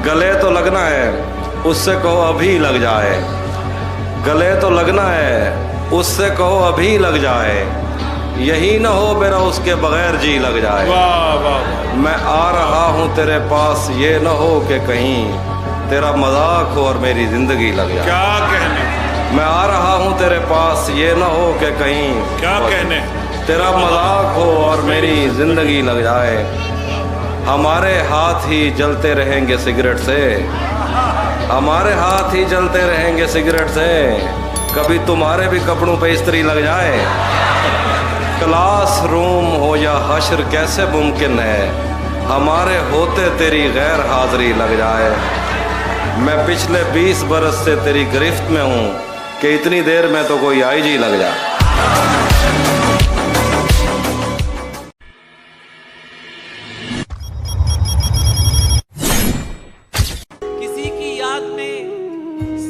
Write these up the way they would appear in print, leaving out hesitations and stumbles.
गले तो लगना है उससे कहो अभी लग जाए, गले तो लगना है उससे कहो अभी लग जाए, यही ना हो मेरा उसके बगैर जी लग जाए। वाह वाह। मैं आ रहा हूँ तेरे पास, ये न हो कि कहीं तेरा मजाक हो और मेरी जिंदगी लग जाए। क्या कहने, मैं आ रहा हूँ तेरे पास, ये न हो कि कहीं क्या कहने, तेरा मजाक हो और मेरी जिंदगी लग जाए। हमारे हाथ ही जलते रहेंगे सिगरेट से, हमारे हाथ ही जलते रहेंगे सिगरेट से, कभी तुम्हारे भी कपड़ों पे इस्त्री लग जाए। क्लास रूम हो या हश्र कैसे मुमकिन है, हमारे होते तेरी गैर हाजिरी लग जाए। मैं पिछले 20 बरस से तेरी गिरफ्त में हूँ कि इतनी देर में तो कोई आईजी लग जाए। किसी की याद में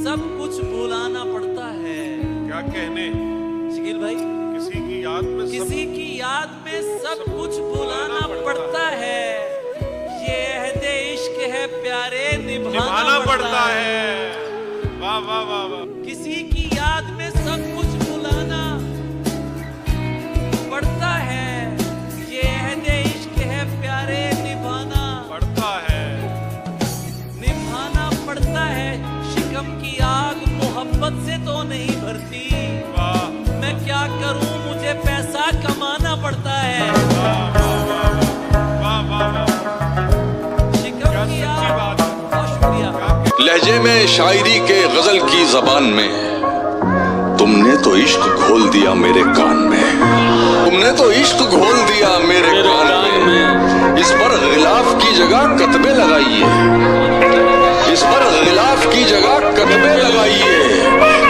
सब कुछ भुलाना पड़ता है। क्या कहने, शकील भाई, किसी की याद में किसी की याद में सब कुछ भुलाना पड़ता है। ये अहदे इश्क है प्यारे, निभाना पड़ता है। वाह वाह वाह वाह। किसी की याद में सब कुछ भुलाना पड़ता है। ये अहदे इश्क है प्यारे, निभाना पड़ता है, निभाना पड़ता है। शिकम की आग मोहब्बत से तो नहीं भरती। वाह मैं क्या करूं, मुझे पैसा कमाना पड़ता है। वाह वाह वाह। शिकम क्या की सच्ची आग, बात है। बहुत शुक्रिया। लहजे में शायरी के गजल की जबान में तुमने तो इश्क घोल दिया मेरे कान में, तुमने तो इश्क घोल दिया मेरे कान में। इस पर गिलाफ की जगह कतबे लगाइए, इस पर गिलाफ की जगह कतबे लगाइए।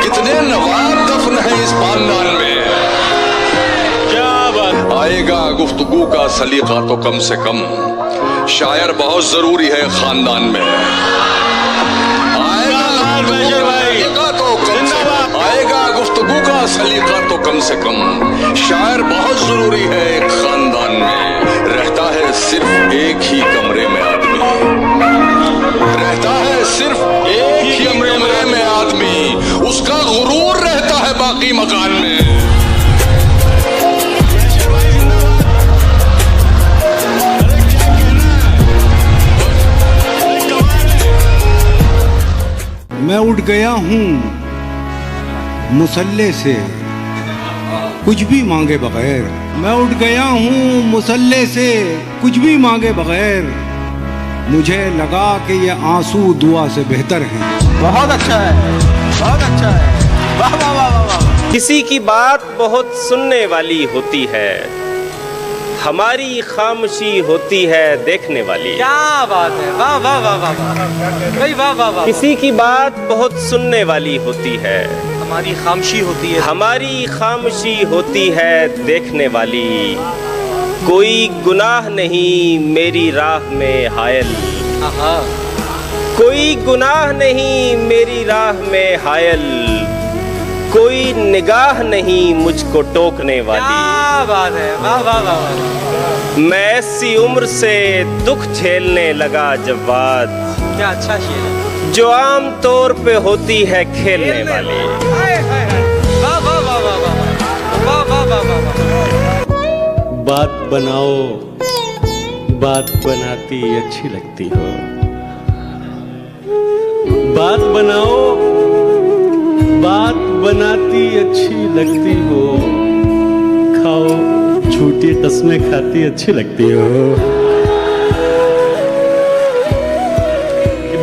कितने नवाब दफन है इस खानदान में। क्या बात। आएगा गुफ्तगू का सलीका तो कम से कम, शायर बहुत जरूरी है खानदान में। आएगा गुफ्तगू का सलीका तो कम से कम, शायर बहुत जरूरी है एक खानदान में। रहता है सिर्फ एक ही कमरे में आदमी, रहता है सिर्फ एक ही कमरे में आदमी, उसका गुरूर रहता है बाकी मकान में। मैं उठ गया हूँ मुसल्ले से कुछ भी मांगे बगैर, मैं उठ गया हूँ मुसल्ले से कुछ भी मांगे बगैर। मुझे लगा कि ये आंसू दुआ से बेहतर हैं। बहुत अच्छा है, बहुत अच्छा है। वाह वाह वाह वाह वाह। किसी की बात बहुत सुनने वाली होती है, हमारी खामोशी होती है देखने वाली। क्या बात है, वाह वाह वाह वाह भाई, वाह वाह वाह। किसी की बात बहुत सुनने वाली होती है, हमारी खामोशी होती है, हमारी खामोशी होती है देखने वाली। कोई गुनाह नहीं मेरी राह में हायल, आहा। कोई गुनाह नहीं मेरी राह में हायल, कोई निगाह नहीं मुझको टोकने वाली। क्या बात है, वाह वाह वाह वाह। मैं ऐसी उम्र से दुख झेलने लगा जब बात, क्या अच्छा शेर है, जो आम तौर पे होती है खेलने वाली। हाय हाय हाय। वाह वाह वाह वाह वाह वाह वाह वाह वाह वाह। बात बनाओ, बात बनाती अच्छी लगती हो। बात बनाओ, बात बनाती अच्छी लगती हो। खाओ झूठी कस्में खाती अच्छी लगती हो।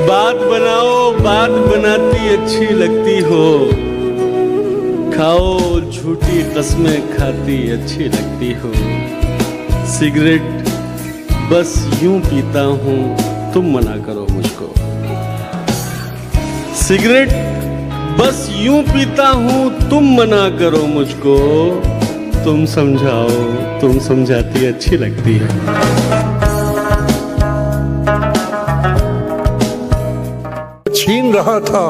बात बनाओ, बात बनाती अच्छी लगती हो। खाओ झूठी कस्में खाती अच्छी लगती हो। सिगरेट बस यूं पीता हूँ, तुम मना करो मुझको। सिगरेट बस यूं पीता हूँ, तुम मना करो मुझको। तुम समझाओ, तुम समझाती अच्छी लगती है। छीन रहा था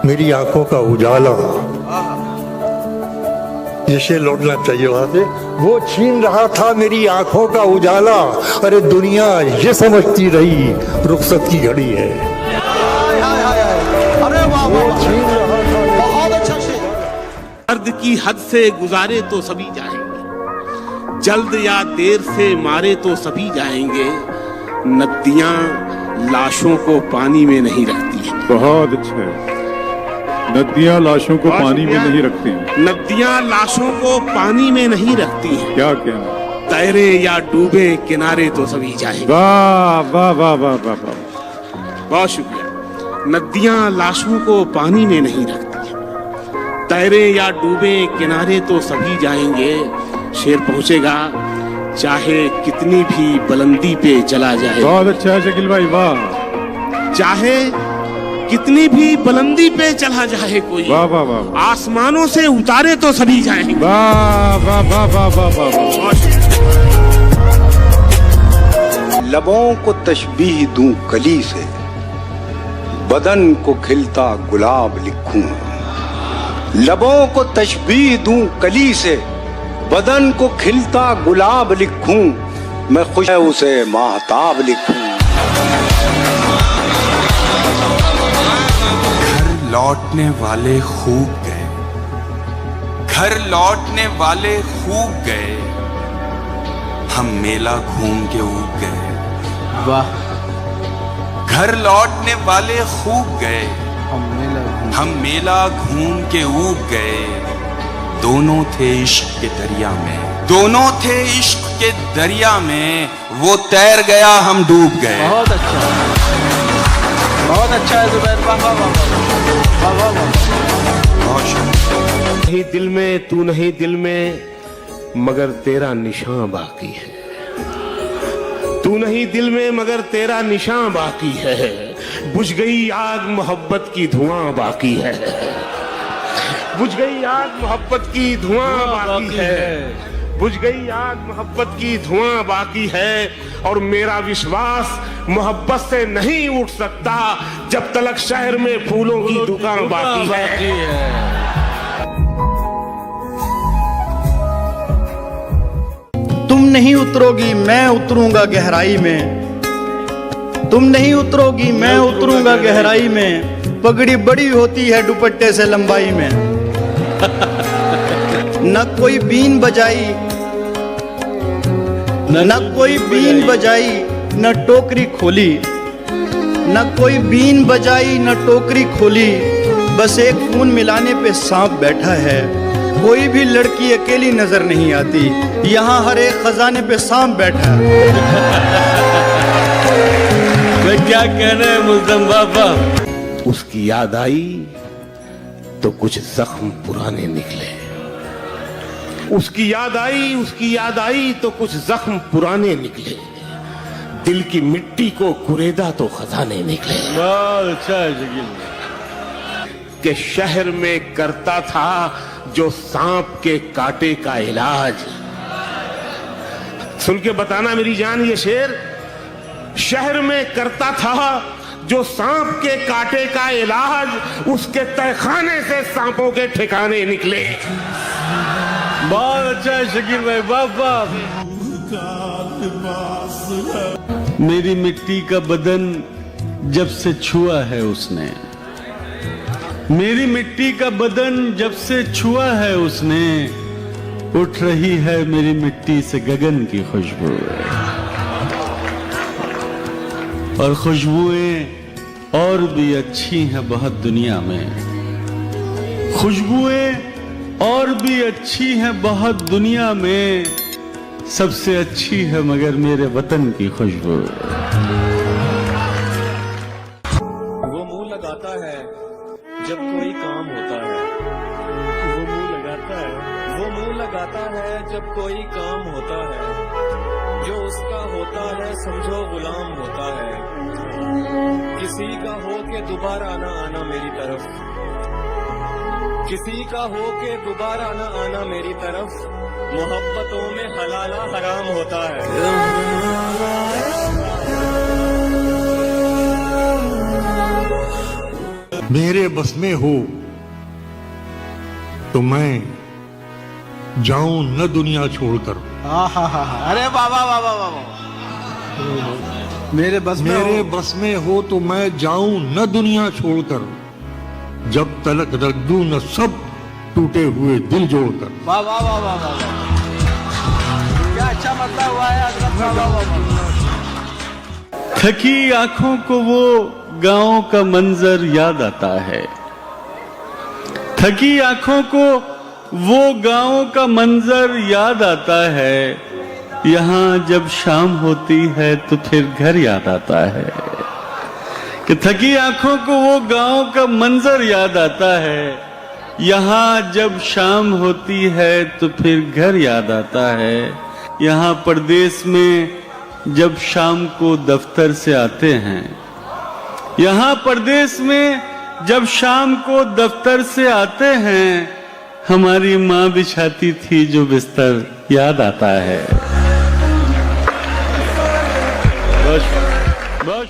मेरी आंखों का उजाला, ये शेर लौटना चाहिए वहां से। वो छीन रहा था मेरी आंखों का उजाला, अरे दुनिया ये समझती रही रुखसत की घड़ी है। अरे वाह वो छीन रहा था। बहुत अच्छा शेर। दर्द की हद से गुजारे तो सभी जाएंगे, जल्द या देर से मारे तो सभी जाएंगे। नदियां लाशों को पानी में नहीं रखती हैं। बहुत अच्छा है। नदियां लाशों को पानी में नहीं रखती हैं। नदियां लाशों को पानी में नहीं रखती हैं। क्या कहना। तैरे या डूबे किनारे तो सभी जाएंगे। वाह वाह वाह वाह वाह वाह। बहुत शुक्रिया। नदियां लाशों को पानी में नहीं रखती हैं, तैरे या डूबे किनारे तो सभी जाएंगे। शेर पहुंचेगा चाहे कितनी भी बुलंदी पे चला जाए। बहुत अच्छा है शकील भाई, वाह। चाहे कितनी भी बुलंदी पे चला जाए कोई, वाह वाह वाह। आसमानों से उतारे तो सभी जाएंगे। वाह वाह वाह वाह वाह वाह। लबों को तशबीह दूं कली से, बदन को खिलता गुलाब लिखूं। लबों को तशबीह दूं कली से, बदन को खिलता गुलाब लिखूं। मैं खुश है उसे माहताब लिखूं। घर लौटने वाले खूब गए, घर लौटने वाले खूब गए, हम मेला घूम के ऊब गए। वाह। घर लौटने वाले खूब गए, हम मेला घूम के ऊब गए। दोनों थे इश्क के दरिया में, दोनों थे इश्क के दरिया में। वो तैर गया हम डूब गए। बहुत अच्छा, बहुत अच्छा है जुबैर। वाह वाह वाह वाह वाह वाह। बहुत शुक्रिया। नहीं दिल में तू नहीं दिल में, मगर तेरा निशान बाकी है। तू नहीं दिल में मगर तेरा निशान बाकी है। बुझ गई आग मोहब्बत की धुआं बाकी है। बुझ गई आग मोहब्बत की धुआं बाकी है। बुझ गई आग मोहब्बत की धुआं बाकी है। और मेरा विश्वास मोहब्बत से नहीं उठ सकता जब तक शहर में फूलों की दुकान बाकी है। तुम नहीं उतरोगी मैं उतरूंगा गहराई में, तुम नहीं उतरोगी मैं उतरूंगा गहराई में। पगड़ी बड़ी होती है दुपट्टे से लंबाई में। न कोई बीन बजाई, न कोई बीन बजाई, न टोकरी खोली। न कोई बीन बजाई न टोकरी खोली, बस एक खून मिलाने पे सांप बैठा है। कोई भी लड़की अकेली नजर नहीं आती, यहाँ हर एक खजाने पे सांप बैठा है। मैं क्या कहना है मुल्ज़म बाबा। उसकी याद आई तो कुछ जख्म पुराने निकले। उसकी याद आई, उसकी याद आई तो कुछ जख्म पुराने निकले। दिल की मिट्टी को कुरेदा तो खजाने निकले। बहुत अच्छा है शकील। के शहर में करता था जो सांप के कांटे का इलाज। सुन के बताना मेरी जान ये शेर। शहर में करता था जो सांप के कांटे का इलाज, उसके तहखाने से सांपों के ठिकाने निकले। बहुत अच्छा है शकील भाई, बाबा। मेरी मिट्टी का बदन जब से छुआ है उसने, मेरी मिट्टी का बदन जब से छुआ है उसने, उठ रही है मेरी मिट्टी से गगन की खुशबू। और खुशबुएं और भी अच्छी हैं बहुत दुनिया में। खुशबुएं और भी अच्छी हैं बहुत दुनिया में, सबसे अच्छी है मगर मेरे वतन की खुशबू। वो मुंह लगाता है जब कोई काम होता है, वो मुंह लगाता है, वो मुंह लगाता है जब कोई काम होता है। जो उसका होता है समझो गुलाम होता है। किसी का हो के दोबारा ना आना मेरी तरफ, किसी का हो के दोबारा ना आना मेरी तरफ। मोहब्बतों में हलाला हराम होता है। मेरे बस में हो तो मैं जाऊं न दुनिया छोड़कर। अरे बाबा बाबा बाबा, मेरे बस में मेरे हो। बस में हो तो मैं जाऊं न दुनिया छोड़कर, जब तलक रख दूं न सब टूटे हुए दिल जोड़कर। वाह वाह वाह वाह वाह, क्या अच्छा मतलब हुआ है हजरत। वाह वाह वाह। थकी आंखों को वो गांव का मंजर याद आता है, थकी आंखों को वो गांव का मंजर याद आता है। यहाँ जब शाम होती है तो फिर घर याद आता है, कि थकी आंखों को वो गांव का मंजर याद आता है। यहाँ जब शाम होती है तो फिर घर याद आता है। यहाँ परदेश में जब शाम को दफ्तर से आते हैं, यहाँ परदेश में जब शाम को दफ्तर से आते हैं, हमारी माँ बिछाती थी जो बिस्तर याद आता है। बस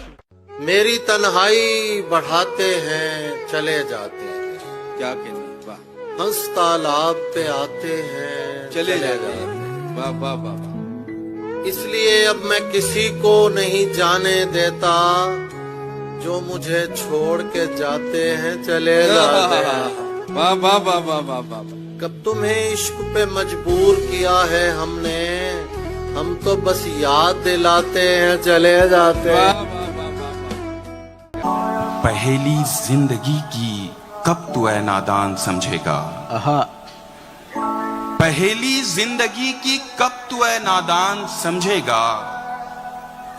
मेरी तन्हाई बढ़ाते हैं चले जाते हैं, क्या कहना, वाह। हंस तालाब पे आते हैं चले जाते हैं, वाह वाह वाह। इसलिए अब मैं किसी को नहीं जाने देता, जो मुझे छोड़ के जाते हैं चले जाते हैं। वाह वाह वाह वाह वाह वाह। कब तुम्हें इश्क पे मजबूर किया है हमने, हम तो बस याद दिलाते हैं चले जाते हैं। पहेली जिंदगी की कब तू ऐ नादान समझेगा, पहेली जिंदगी की कब तू ऐ नादान समझेगा।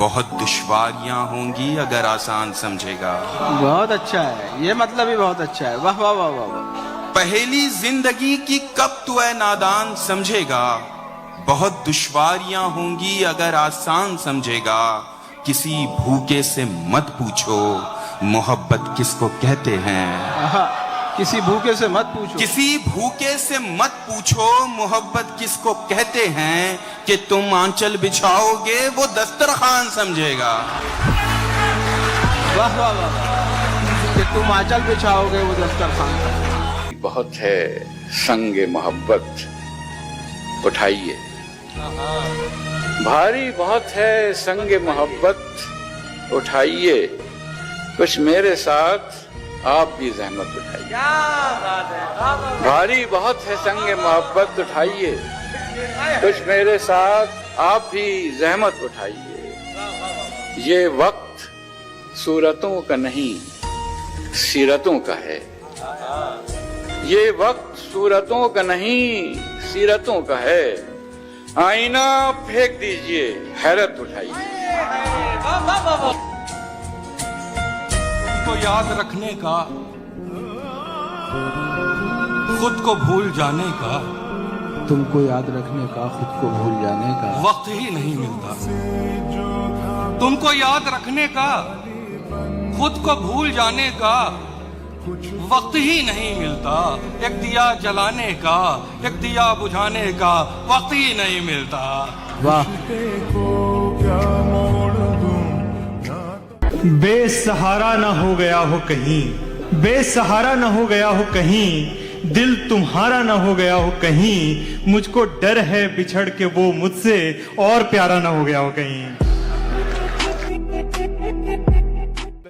बहुत दुश्वारियां होंगी अगर आसान समझेगा। बहुत अच्छा है, ये मतलब ही बहुत अच्छा है। वाह वाह वाह वाह वाह। पहेली जिंदगी की कब तू ऐ नादान समझेगा, बहुत दुश्वारियां होंगी अगर आसान समझेगा। किसी भूखे से मत पूछो मोहब्बत किसको कहते हैं, किसी भूखे से मत पूछो, किसी भूखे से मत पूछो मोहब्बत किसको कहते हैं, कि तुम आंचल बिछाओगे वो दस्तरखान समझेगा। वाह वाह वाह, कि तुम आंचल बिछाओगे वो दस्तरखान। बहुत है संगे मोहब्बत उठाइए, भारी बहुत है संगे मोहब्बत उठाइए। कुछ मेरे साथ आप भी जहमत उठाइए। भारी बहुत है संगे मोहब्बत उठाइए, कुछ मेरे साथ आप भी जहमत उठाइए। ये वक्त सूरतों का नहीं सीरतों का है, ये वक्त सूरतों का नहीं सीरतों का है। आईना फेंक दीजिए हैरत उठाइए। को याद रखने का, खुद को भूल जाने का, तुमको याद रखने का, खुद को भूल जाने का वक्त ही नहीं मिलता। तुमको याद रखने का, खुद को भूल जाने का वक्त ही नहीं मिलता। एक दिया जलाने का, एक दिया बुझाने का वक्त ही नहीं मिलता। वाह। बेसहारा ना हो गया हो कहीं, बेसहारा ना हो गया हो कहीं, दिल तुम्हारा ना हो गया हो कहीं। मुझको डर है बिछड़ के वो मुझसे और प्यारा ना हो गया हो कहीं।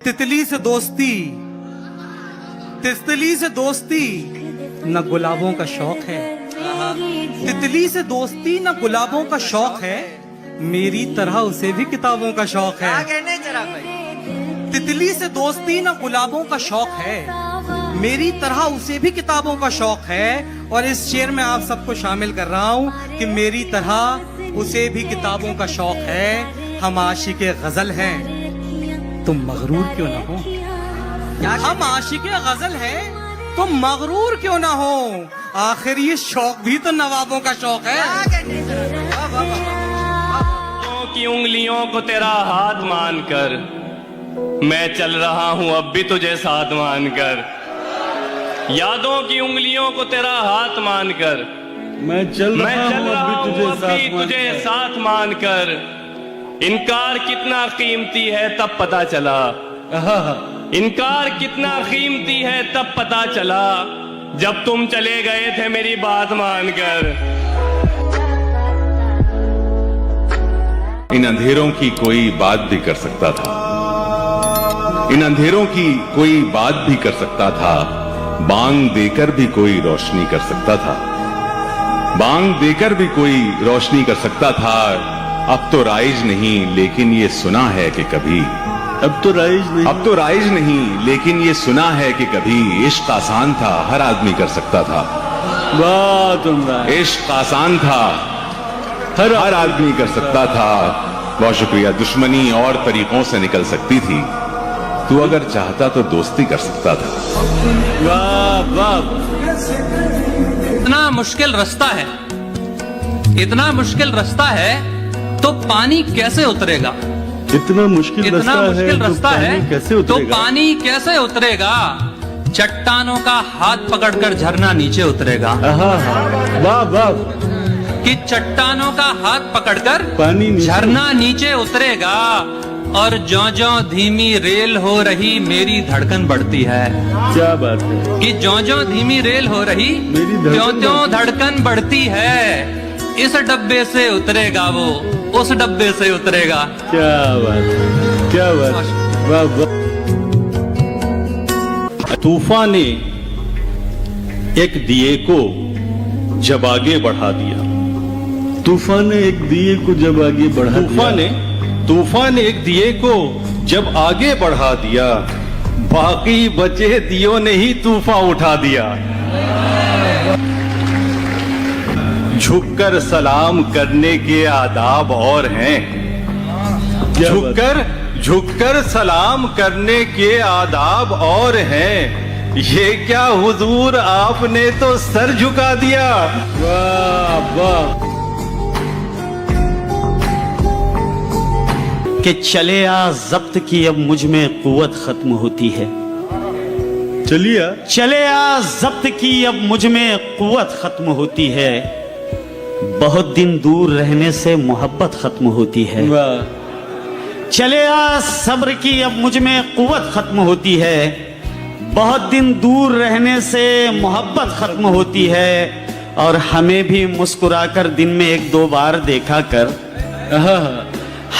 तितली से दोस्ती, तितली से दोस्ती न गुलाबों का शौक है, तितली से दोस्ती न गुलाबों का शौक है, मेरी तरह उसे भी किताबों का शौक है। तितली से दोस्ती न गुलाबों का शौक है, मेरी तरह उसे भी किताबों का शौक है। और इस शेर में आप सबको शामिल कर रहा हूँ कि मेरी तरह उसे भी किताबों का शौक है। हम आशिक़े गजल हैं, तुम मगरूर क्यों ना हो। हम आशिक़े गजल हैं, तुम मगरूर क्यों ना हो। आखिर ये शौक भी तो नवाबों का शौक है। की उंगलियों को तेरा हाथ मानकर मैं चल रहा हूँ अब भी तुझे साथ मानकर। यादों की उंगलियों को तेरा हाथ मानकर मैं चल रहा हूँ अब भी तुझे साथ मानकर। इनकार कितना कीमती है तब पता चला, इनकार कितना कीमती है तब पता चला, जब तुम चले गए थे मेरी बात मानकर। इन अंधेरों की कोई बात भी कर सकता था, इन अंधेरों की कोई बात भी कर सकता था, बांग देकर भी कोई रोशनी कर सकता था, बांग देकर भी कोई रोशनी कर सकता था। अब तो राइज नहीं लेकिन ये सुना है कि कभी, अब तो राइज नहीं लेकिन ये सुना है कि कभी इश्क आसान था, हर आदमी कर सकता था। वाह तुमरा, इश्क आसान था, हर आदमी कर सकता था। बहुत शुक्रिया। दुश्मनी और तरीकों से निकल सकती थी, तू अगर चाहता तो दोस्ती कर सकता था। वाह वाह। इतना मुश्किल रास्ता है, इतना मुश्किल रास्ता है तो पानी कैसे उतरेगा? इतना मुश्किल रास्ता है कैसे उतरेगा? तो पानी कैसे उतरेगा? चट्टानों का हाथ पकड़कर झरना नीचे उतरेगा। वाह वाह। कि चट्टानों का हाथ पकड़कर पानी झरना नीचे उतरेगा और ज्यों-ज्यों धीमी रेल हो रही मेरी धड़कन बढ़ती है। क्या बात है कि ज्यों-ज्यों धीमी रेल हो रही त्यों-त्यों धड़कन बढ़ती है। इस डब्बे से उतरेगा वो, उस डब्बे से उतरेगा। क्या बात है, क्या बात। वाह वाह। तूफान ने एक दिए को जब आगे बढ़ा दिया, तूफान ने एक दिए को जब आगे बढ़ा तूफान ने एक दिए को जब आगे बढ़ा दिया, बाकी बचे दियों ने ही तूफान उठा दिया। झुककर सलाम करने के आदाब और हैं, झुककर सलाम करने के आदाब और हैं। ये क्या हुजूर आपने तो सर झुका दिया। वाह वाह। कि चले आ जब्त की अब मुझ में कुव्वत खत्म होती है, चले आ जब्त की अब मुझ में कुव्वत खत्म होती है। बहुत दिन दूर रहने से मोहब्बत खत्म होती है। चले आ सब्र की अब मुझ में कुव्वत खत्म होती है। बहुत दिन दूर रहने से मोहब्बत खत्म होती है। और हमें भी मुस्कुराकर दिन में एक दो बार देखा कर,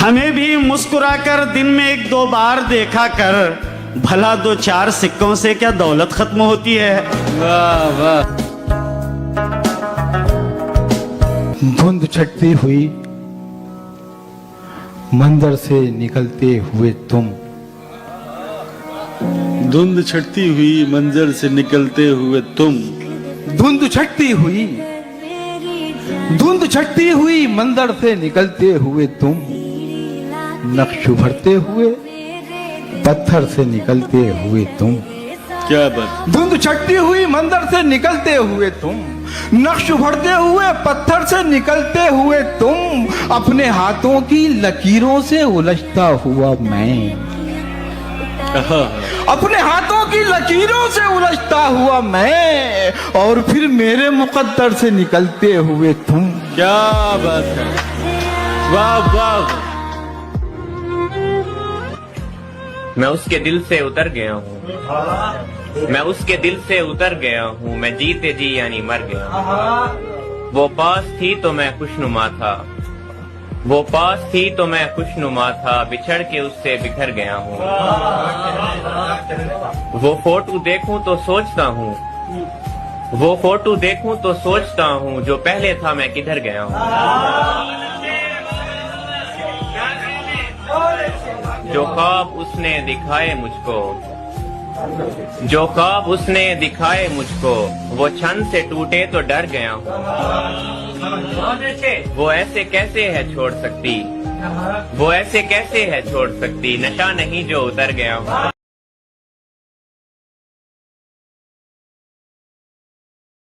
हमें भी मुस्कुराकर दिन में एक दो बार देखा कर। भला दो चार सिक्कों से क्या दौलत खत्म होती है। वाह वाह। धुंध छटती हुई मंदिर से निकलते हुए तुम, धुंध छटती हुई मंजर से निकलते हुए तुम, धुंध छटती हुई मंदिर से निकलते हुए तुम, नक्श उभरते हुए पत्थर से निकलते हुए तुम। क्या बात। धुंध छटती हुई मंदिर से निकलते हुए तुम, नक्श उभरते हुए पत्थर से निकलते हुए तुम। अपने हाथों की लकीरों से उलझता हुआ मैं, अपने हाथों की लकीरों से उलझता हुआ मैं। और फिर मेरे मुकद्दर से निकलते हुए तुम। क्या बात है। वाह वाह। मैं उसके दिल से उतर गया हूँ, मैं उसके दिल से उतर गया हूँ। मैं जीते जी यानी मर गया हूँ। वो पास थी तो मैं खुशनुमा था, वो पास थी तो मैं खुशनुमा था। बिछड़ के उससे बिखर गया हूँ। वो फोटो देखूं तो सोचता हूँ, वो फोटो देखूं तो सोचता हूँ। जो पहले था मैं किधर गया हूँ। जो ख्वाब उसने दिखाए मुझको, जो ख्वाब उसने दिखाए मुझको, वो क्षण से टूटे तो डर गया हूँ। वो ऐसे कैसे है छोड़ सकती, वो ऐसे कैसे है छोड़ सकती। नशा नहीं जो उतर गया हूँ।